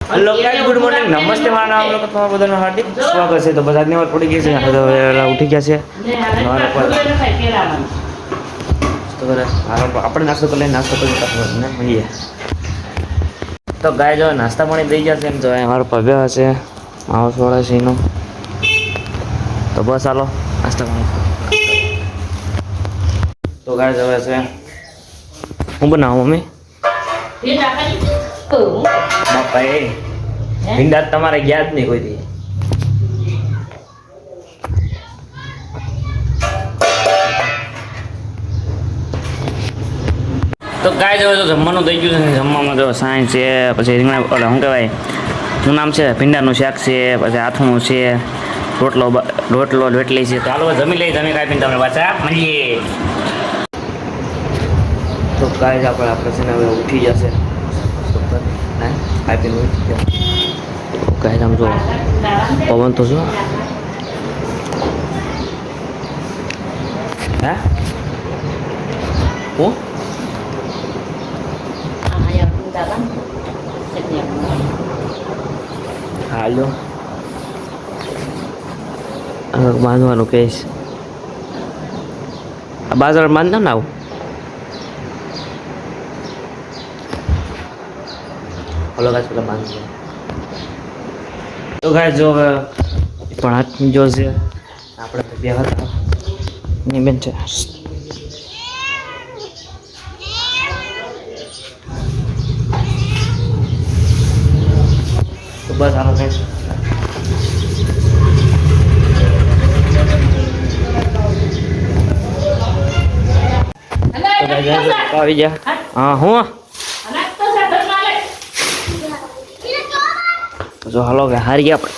Hello guys, good morning, નમસ્તે. મારા નામ લોકો તમારા બધાનું હાર્દિક સ્વાગત છે. તો બધા આજની વાર પડી ગઈ છે, આપણે તો વહેલા ઉઠી ગયા છે. આપણે નાસ્તો કરી લઈએ, નાસ્તો કરીને મળીએ. તો ગાય જો નાસ્તા પાણી થઈ ગયા છે એમ. તો અમારો પભ્ય હશે માઉસ વાળા છે એનો. તો બસ હાલો નાસ્તા પાણી. તો ગાય હવે છે હું બનાવું મમ્મી બાપા એ ભીંડા તમારે ગયા જ નહીં કોઈ દી. તો કાંઈ જવા તો જમવાનું થઈ ગયું છે. જમવામાં તો સાંજ છે, પછી રીંગણા ઓલા શું કહેવાય શું નામ છે, ભીંડાનું શાક છે, પછી આથુણું છે, રોટલો રોટલી છે. તો હાલો જમી લઈ, જમી કાંઈ પીને તમને પાછા મળીએ. તો કાંઈ જ આપણે છે ને હવે ઉઠી જશે કાંઈ પીને ઉઠી ગયા. કાંઈ આમ જો પવન તો જો હે હું હાલો બાંધવાનું કહીશ. આ બાજાર બાંધ ને આવું હલો ગાય પેલા બાંધી. તો ગાય જો હવે પણ હાથની જો છે આપણે બે હતા ની બેન છે. તો બસ આનો કઈ આવી જા. હા હું જો હાલો કે હારી ગયા આપણે.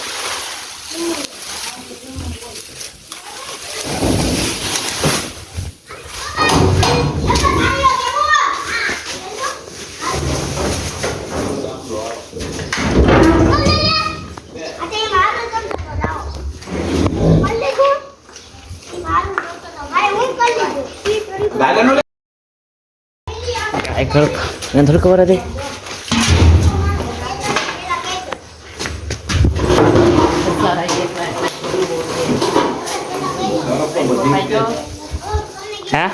થોડી ખબર હતી હા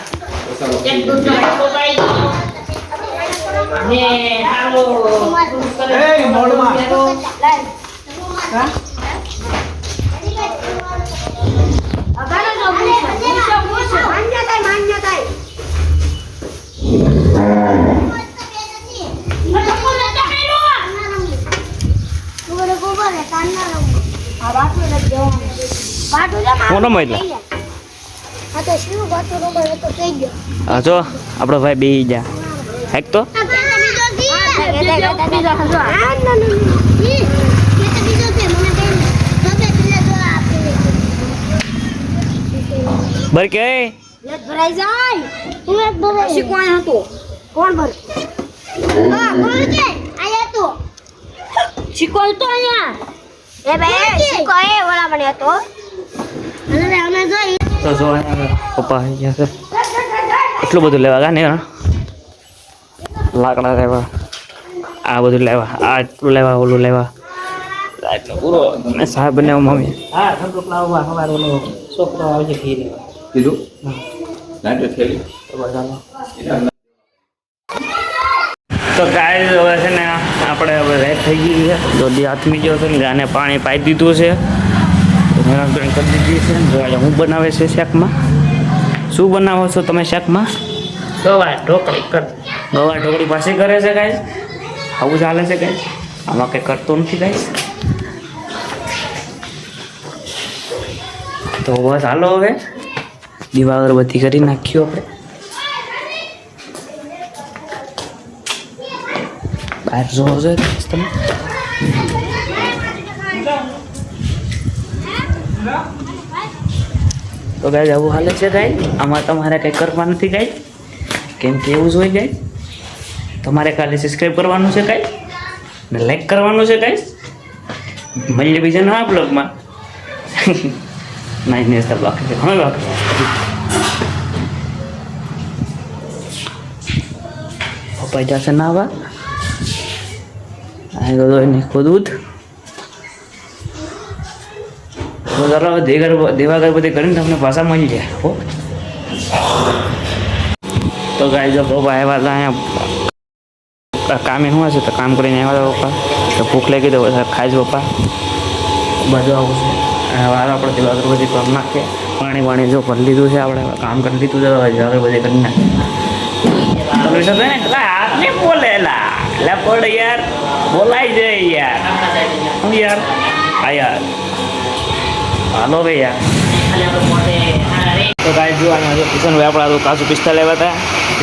મોટો મહિલા હા જો આપણો ભાઈ બે જા હેક તો બર કે ભરાઈ જાય તું એક ભરાઈ કોણ હતો કોણ ભર હા બોલ કે આયા તો શીખોલ તો અહીંયા એ બે શીખોએ ઓલા બન્યો તો અને અમે જોઈ તો જો પપ્પા આવી ગયા છે. એટલું બધું લેવા ગયા ને લાકડા લેવા, આ બધું લેવા, આ એટલું લેવા, ઓલું લેવા, એટલો પૂરો ને સાહેબ બને મમ્મી હા ઠંડુ લાવવા સવારે ઓલો છોકરો આવજે ઘી લેવા કીધું નાટક થેલી તો ગાય હવે છે ને આપણે હવે રેત થઈ ગઈ છે. દોડી હાથમી ગયો છે ને ગાને પાણી પાઈ દીધું છે, મહેનત કરી દીધી છે. જો હું બનાવે છે શાકમાં. શું બનાવો છો તમે શાકમાં? ગવા ઢોકળી પાસે કરે છે ગાય. આવું ચાલે છે ગાય, આમાં કંઈ કરતો નથી ગાય. તો બસ હાલો હવે દીવા અગરબત્તી કરી નાખ્યો આપણે. બહાર જોવો છો તમે તો ગાય આવું હાલે છે ગાય. આમાં તમારે કંઈ કરવા નથી ગાય, કેમ કે એવું જ હોય ગાય. તમારે ખાલી સબસ્ક્રાઈબ કરવાનું છે ગાય ને લાઈક કરવાનું છે ગાય. મળીએ બીજા નવા બ્લોગમાં. નહીં નહીં બાકી છે ઘણો બાકી. પપ્પા જશે નાવા. અહીં ગયો એને ખોદવું તો ચાલો દેવા બધી કરીને તમને પાછા મળી જાય હો. તો ગાય જો પપ્પા આવ્યા હતા અહીંયા કામે શું હશે તો કામ કરીને આવ્યા હતા પપ્પા તો ભૂખ લાગી તો ખાઈ જ પપ્પા બધું આવું છે. હવે આપણે દેવા બધી કરી નાખીએ. પાણી જો કરી લીધું છે આપણે કામ કરી લીધું છે હવે બધી કરી નાખીએ. ને હાથ નહીં બોલે લા પડ યાર બોલાઈ જાય યાર હું યાર હા યાર હાલો ભાઈ યાર. તો કાંઈ જોવાના જો કિશનભાઈ આપણા તો કાચું પિસ્તા લેવા હતા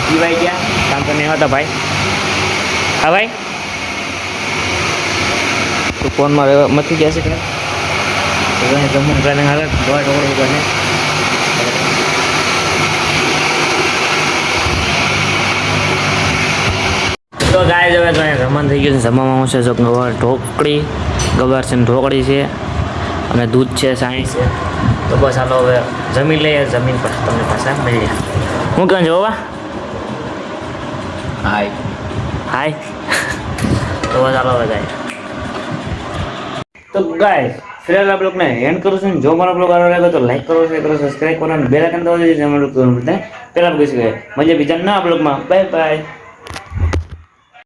પીવાઈ ગયા કામ કરીને આવ્યા હતા ભાઈ. હા ભાઈ તો ફોનમાં મથી ગયા છે કે જમવાનું કરીને હાલત દવા ટોકડી બને. તો ગાય હવે તો અહીંયા જમવાનું થઈ ગયું છે. જમવામાં છે જો ગવાર ઢોકળી ગવાર છે ને ઢોકળી છે અને દૂધ છે સાણી છે. તો બસ હાલો હવે જમી લઈએ જમીન પર તમને પાછા મળીએ. હું કહું છું બાબા હાય હાય. તો બસ હાલો હવે ગાય તો ગાય ફિલહાલ આ બ્લોગને એન્ડ કરું છું. જો મારો બ્લોગ સારો લાગે તો લાઈક કરો શેર કરો સબસ્ક્રાઈબ કરો અને બેલ આઇકન દબાવી દેજો. પહેલાં કહીશું મજા બીજા ના બ્લોગમાં. Bye bye.